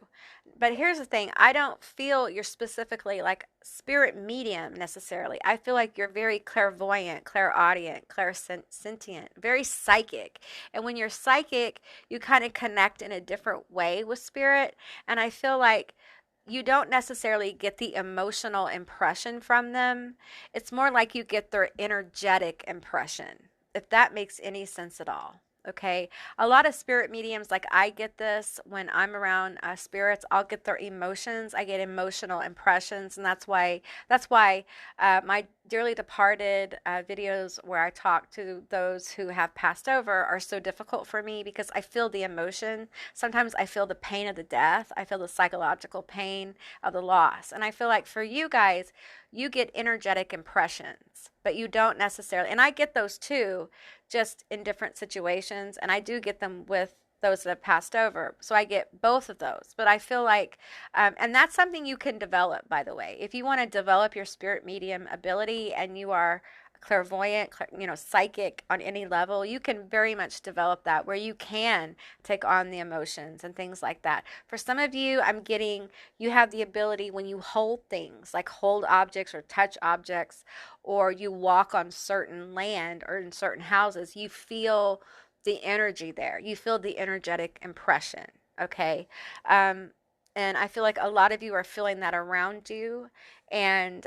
But here's the thing. I don't feel you're specifically like spirit medium necessarily. I feel like you're very clairvoyant, clairaudient, clairsentient, very psychic. And when you're psychic, you kind of connect in a different way with spirit. And I feel like you don't necessarily get the emotional impression from them. It's more like you get their energetic impression, if that makes any sense at all. Okay. A lot of spirit mediums, like I get this when I'm around spirits, I'll get their emotions. I get emotional impressions. And that's why my dearly departed videos where I talk to those who have passed over are so difficult for me because I feel the emotion. Sometimes I feel the pain of the death. I feel the psychological pain of the loss. And I feel like for you guys, you get energetic impressions, but you don't necessarily, and I get those too, just in different situations. And I do get them with those that have passed over. So I get both of those. But I feel like, and that's something you can develop, by the way. If you want to develop your spirit medium ability and you are clairvoyant, psychic on any level, you can very much develop that where you can take on the emotions and things like that. For some of you, I'm getting, you have the ability when you hold things, like hold objects or touch objects, or you walk on certain land or in certain houses, you feel the energy there. You feel the energetic impression, okay? And I feel like a lot of you are feeling that around you. And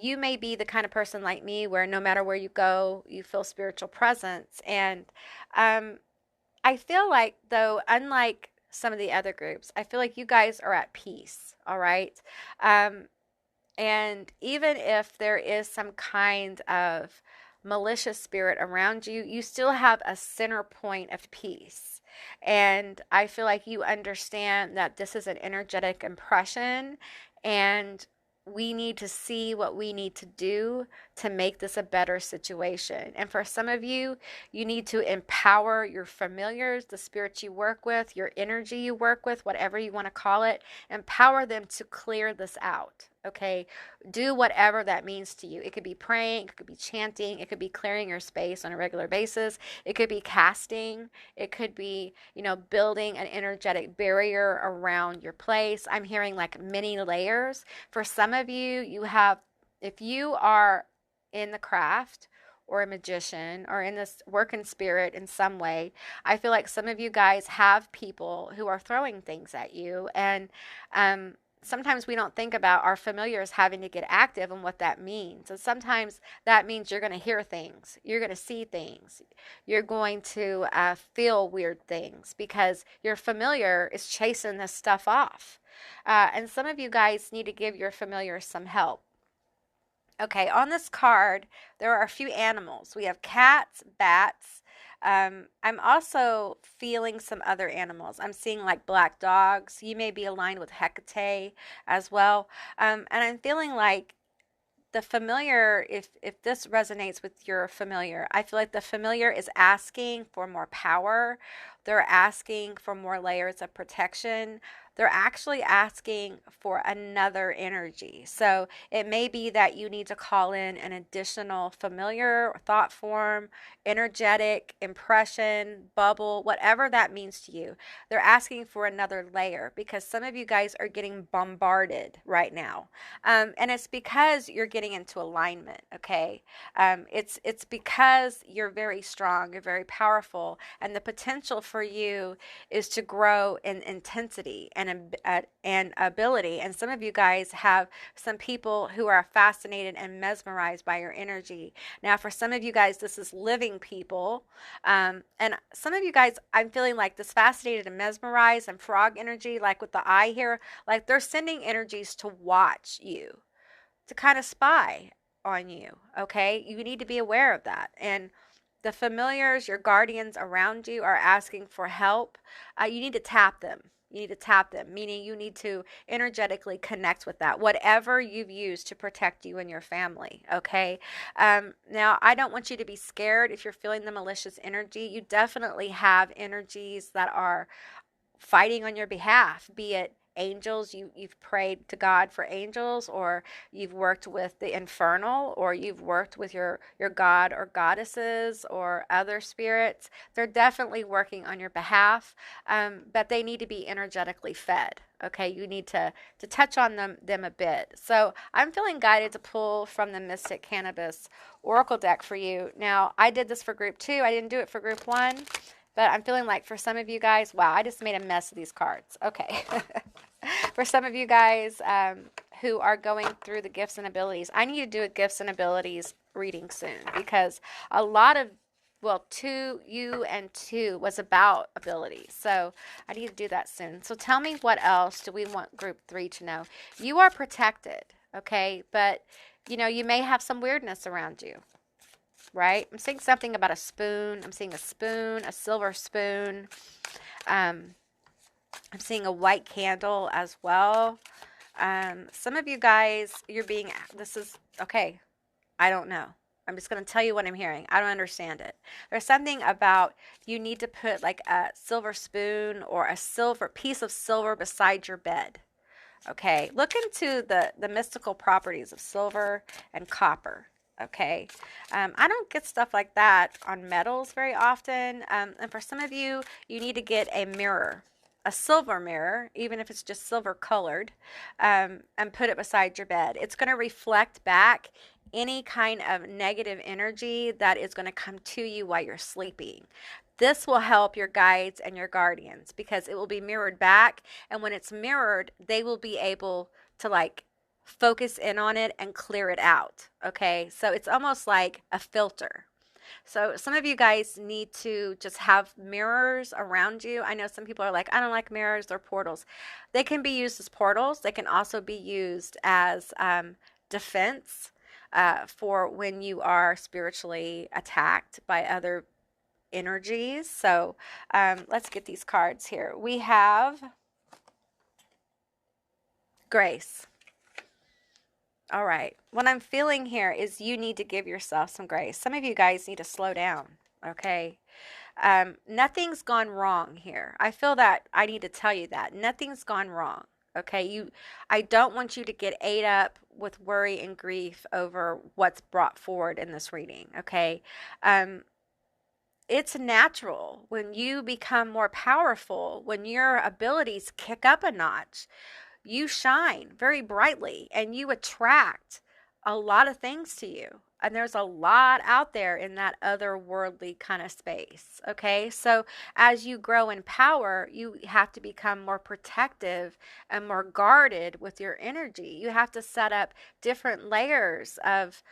you may be the kind of person like me where no matter where you go, you feel spiritual presence. And I feel like, though, unlike some of the other groups, I feel like you guys are at peace, all right? Um, and even if there is some kind of malicious spirit around you, you still have a center point of peace. And I feel like you understand that this is an energetic impression, and we need to see what we need to do to make this a better situation. And for some of you, you need to empower your familiars, the spirits you work with, your energy you work with, whatever you want to call it, empower them to clear this out. Okay, do whatever that means to you. It could be praying, it could be chanting, it could be clearing your space on a regular basis, it could be casting, it could be, building an energetic barrier around your place. I'm hearing like many layers. For some of you, if you are in the craft or a magician or in this working spirit in some way, I feel like some of you guys have people who are throwing things at you, and sometimes we don't think about our familiars having to get active and what that means. And sometimes that means you're going to hear things, you're going to see things, you're going to feel weird things because your familiar is chasing this stuff off. And some of you guys need to give your familiar some help. Okay, on this card, there are a few animals. We have cats, bats. I'm also feeling some other animals. I'm seeing like black dogs. You may be aligned with Hecate as well. And I'm feeling like the familiar, if this resonates with your familiar, I feel like the familiar is asking for more power. They're asking for more layers of protection. They're actually asking for another energy. So it may be that you need to call in an additional familiar thought form, energetic impression, bubble, whatever that means to you. They're asking for another layer because some of you guys are getting bombarded right now. And it's because you're getting into alignment, okay? It's because you're very strong, you're very powerful, and the potential for you is to grow in intensity and ability. And some of you guys have some people who are fascinated and mesmerized by your energy. Now, for some of you guys, this is living people. And some of you guys, I'm feeling like this fascinated and mesmerized and frog energy, like with the eye here, like they're sending energies to watch you, to kind of spy on you. Okay. You need to be aware of that. And the familiars, your guardians around you are asking for help. You need to tap them. You need to tap them, meaning you need to energetically connect with that, whatever you've used to protect you and your family, okay? Now, I don't want you to be scared if you're feeling the malicious energy. You definitely have energies that are fighting on your behalf, be it angels, you've prayed to God for angels, or you've worked with the infernal, or you've worked with your god or goddesses or other spirits. They're definitely working on your behalf, but they need to be energetically fed. Okay, you need to touch on them a bit. So I'm feeling guided to pull from the Mystic Cannabis Oracle deck for you. Now, I did this for group 2. I didn't do it for group 1. But I'm feeling like for some of you guys, wow, I just made a mess of these cards. Okay. For some of you guys who are going through the gifts and abilities, I need to do a gifts and abilities reading soon because a lot of, 2, you and 2 was about abilities. So I need to do that soon. So tell me, what else do we want group 3 to know? You are protected, okay? But, you may have some weirdness around you. Right? I'm seeing something about a spoon. I'm seeing a spoon, a silver spoon. I'm seeing a white candle as well. Some of you guys, okay, I don't know. I'm just going to tell you what I'm hearing. I don't understand it. There's something about you need to put like a silver spoon or a silver piece of silver beside your bed. Okay, look into the mystical properties of silver and copper. Okay, I don't get stuff like that on metals very often. And for some of you, you need to get a mirror, a silver mirror, even if it's just silver colored, and put it beside your bed. It's going to reflect back any kind of negative energy that is going to come to you while you're sleeping. This will help your guides and your guardians because it will be mirrored back. And when it's mirrored, they will be able to focus in on it and clear it out. Okay. So it's almost like a filter. So some of you guys need to just have mirrors around you. I know some people are like, I don't like mirrors, they're portals. They can be used as portals. They can also be used as defense for when you are spiritually attacked by other energies. So let's get these cards here. We have grace. All right. What I'm feeling here is you need to give yourself some grace. Some of you guys need to slow down. Okay. Nothing's gone wrong here. I feel that I need to tell you that nothing's gone wrong. Okay. I don't want you to get ate up with worry and grief over what's brought forward in this reading. Okay. It's natural when you become more powerful, when your abilities kick up a notch, you shine very brightly and you attract a lot of things to you. And there's a lot out there in that otherworldly kind of space. Okay. So as you grow in power, you have to become more protective and more guarded with your energy. You have to set up different layers of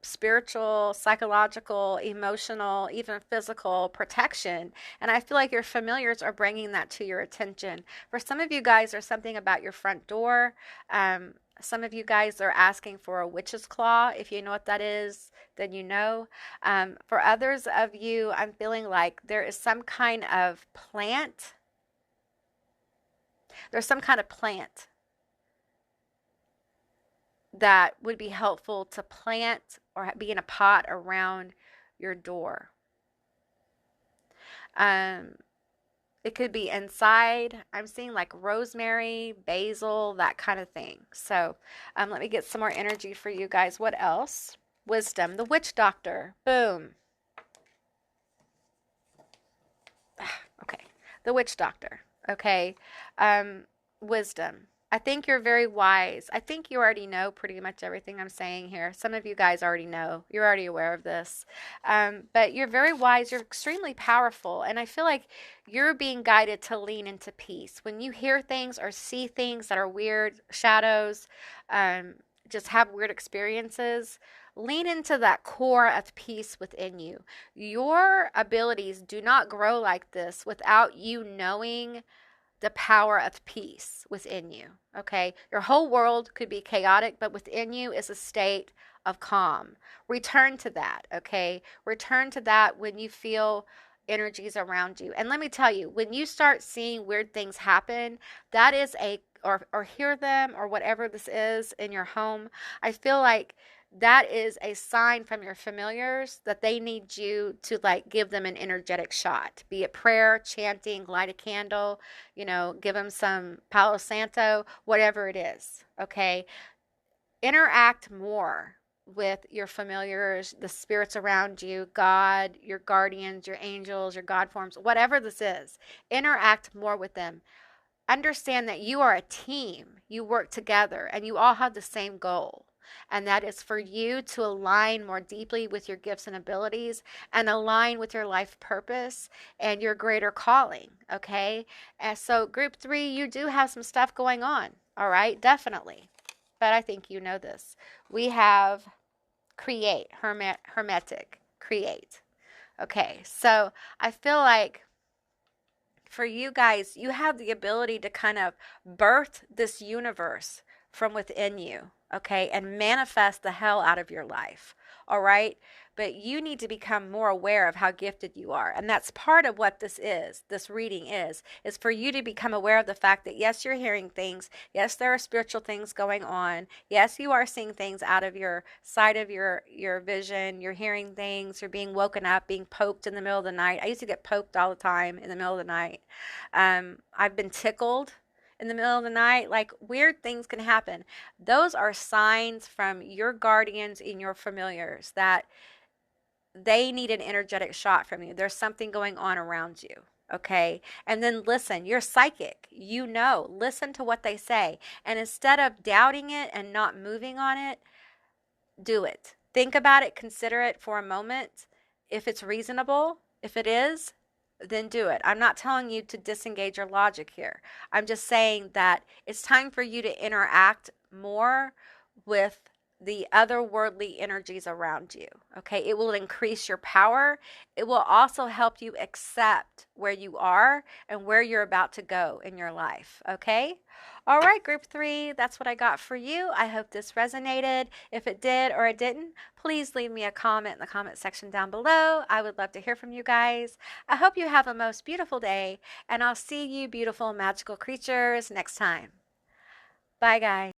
spiritual, psychological, emotional, even physical protection. And I feel like your familiars are bringing that to your attention. For some of you guys, there's something about your front door. Some of you guys are asking for a witch's claw. If you know what that is, then you know. For others of you, I'm feeling like there is some kind of plant. There's some kind of plant that would be helpful to plant or be in a pot around your door. It could be inside. I'm seeing like rosemary, basil, that kind of thing. So let me get some more energy for you guys. What else? Wisdom, the witch doctor. Boom. Okay. The witch doctor. Okay. Wisdom. I think you're very wise. I think you already know pretty much everything I'm saying here. Some of you guys already know. You're already aware of this. But you're very wise. You're extremely powerful. And I feel like you're being guided to lean into peace. When you hear things or see things that are weird, shadows, just have weird experiences, lean into that core of peace within you. Your abilities do not grow like this without you knowing the power of peace within you. Okay. Your whole world could be chaotic, but within you is a state of calm. Return to that. Okay. Return to that when you feel energies around you. And let me tell you, when you start seeing weird things happen, that is or hear them or whatever this is in your home, I feel like that is a sign from your familiars that they need you to like give them an energetic shot, be it prayer, chanting, light a candle, give them some Palo Santo, whatever it is. Okay. Interact more with your familiars, the spirits around you, God, your guardians, your angels, your God forms, whatever this is. Interact more with them. Understand that you are a team. You work together and you all have the same goal. And that is for you to align more deeply with your gifts and abilities and align with your life purpose and your greater calling. Okay. And so group 3, you do have some stuff going on. All right. Definitely. But I think you know this. We have create, hermetic, create. Okay. So I feel like for you guys, you have the ability to kind of birth this universe from within you, okay, and manifest the hell out of your life, all right? But you need to become more aware of how gifted you are. And that's part of what this reading is for you to become aware of the fact that, yes, you're hearing things. Yes, there are spiritual things going on. Yes, you are seeing things out of your side of your vision. You're hearing things. You're being woken up, being poked in the middle of the night. I used to get poked all the time in the middle of the night. I've been tickled in the middle of the night. Like, weird things can happen. Those are signs from your guardians and your familiars that they need an energetic shot from you. There's something going on around you. Okay. And then listen, you're psychic. Listen to what they say. And instead of doubting it and not moving on it, do it. Think about it. Consider it for a moment. If it's reasonable, if it is, then do it. I'm not telling you to disengage your logic here. I'm just saying that it's time for you to interact more with the otherworldly energies around you. Okay, it will increase your power. It will also help you accept where you are and where you're about to go in your life. Okay, all right, group 3, that's what I got for you. I hope this resonated. If it did or it didn't, please leave me a comment in the comment section down below. I would love to hear from you guys. I hope you have a most beautiful day, and I'll see you beautiful magical creatures next time. Bye, guys.